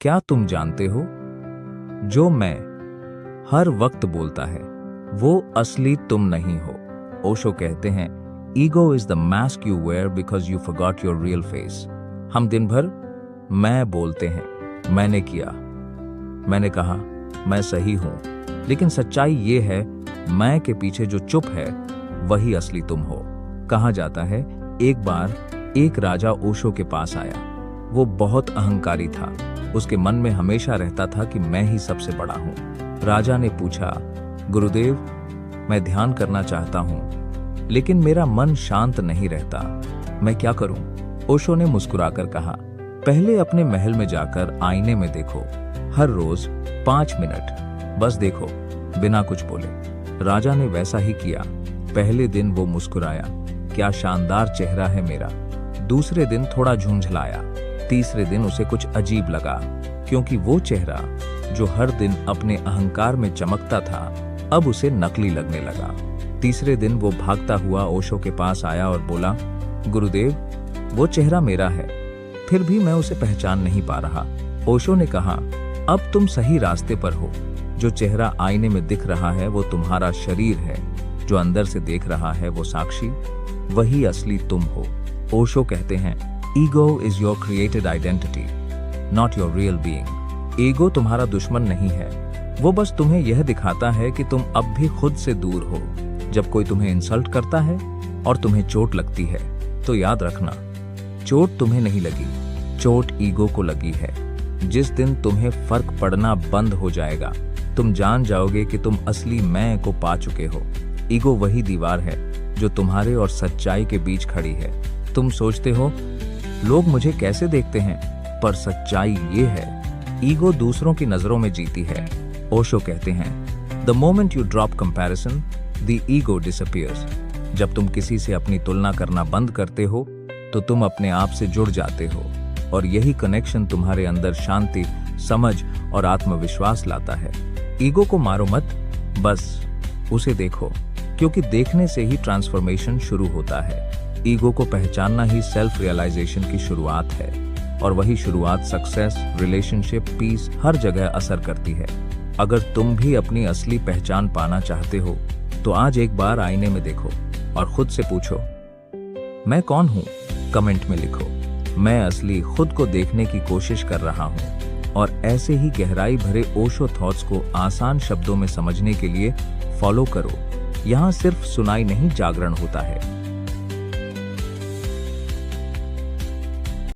क्या तुम जानते हो, जो मैं हर वक्त बोलता है वो असली तुम नहीं हो। ओशो कहते हैं, ego is the mask you wear because you forgot your real face. हम दिन भर मैं बोलते हैं, मैंने किया, मैंने कहा, मैं सही हूं, लेकिन सच्चाई ये है, मैं के पीछे जो चुप है वही असली तुम हो। कहा जाता है, एक बार एक राजा ओशो के पास आया। वो बहुत अहंकारी था। उसके मन में हमेशा रहता था कि मैं ही सबसे बड़ा हूं। राजा ने पूछा, गुरुदेव, मैं ध्यान करना चाहता हूं, लेकिन मेरा मन शांत नहीं रहता, मैं क्या करूं? ओशो ने मुस्कुराकर कहा, पहले अपने महल में जाकर आईने में देखो, हर रोज 5 मिनट बस देखो, बिना कुछ बोले। राजा ने वैसा ही किया। पहले दिन वो मुस्कुराया, क्या शानदार चेहरा है मेरा। दूसरे दिन थोड़ा झुंझलाया। तीसरे दिन उसे कुछ अजीब लगा, क्योंकि वो चेहरा जो हर दिन अपने अहंकार में चमकता था, अब उसे नकली लगने लगा। तीसरे दिन वो भागता हुआ ओशो के पास आया और बोला, गुरुदेव, वो चेहरा मेरा है, फिर भी मैं उसे पहचान नहीं पा रहा। ओशो ने कहा, अब तुम सही रास्ते पर हो। जो चेहरा आईने में दिख रहा है वो तुम्हारा शरीर है, जो अंदर से देख रहा है वो साक्षी, वही असली तुम हो। ओशो कहते हैं, ego is your created identity, not your real being. Ego तुम्हारा दुश्मन नहीं है, वो बस तुम्हें यह दिखाता है कि तुम अब भी खुद से दूर हो। जब कोई तुम्हें इंसल्ट करता है और तुम्हें चोट लगती है, तो याद रखना, चोट तुम्हें नहीं लगी, चोट ईगो को लगी है। जिस दिन तुम्हें फर्क पड़ना बंद हो जाएगा, तुम जान जाओगे कि तुम असली मैं को पा चुके हो। ईगो वही दीवार है जो तुम्हारे और सच्चाई के बीच खड़ी है। तुम सोचते हो, लोग मुझे कैसे देखते हैं, पर सच्चाई ये है, ईगो दूसरों की नजरों में जीती है। ओशो कहते हैं, the moment you drop comparison, the ego disappears. जब तुम किसी से अपनी तुलना करना बंद करते हो, तो तुम अपने आप से जुड़ जाते हो, और यही कनेक्शन तुम्हारे अंदर शांति, समझ और आत्मविश्वास लाता है। ईगो को मारो मत, बस उसे देखो, क्योंकि देखने से ही ट्रांसफॉर्मेशन शुरू होता है। ईगो को पहचानना ही सेल्फ रियलाइजेशन की शुरुआत है, और वही शुरुआत सक्सेस, रिलेशनशिप, पीस हर जगह असर करती है। अगर तुम भी अपनी असली पहचान पाना चाहते हो, तो आज एक बार आईने में देखो और खुद से पूछो, मैं कौन हूं? कमेंट में लिखो, मैं असली खुद को देखने की कोशिश कर रहा हूं। और ऐसे ही गहराई भरे ओशो थॉट्स को आसान शब्दों में समझने के लिए फॉलो करो। यहाँ सिर्फ सुनाई नहीं, जागरण होता है।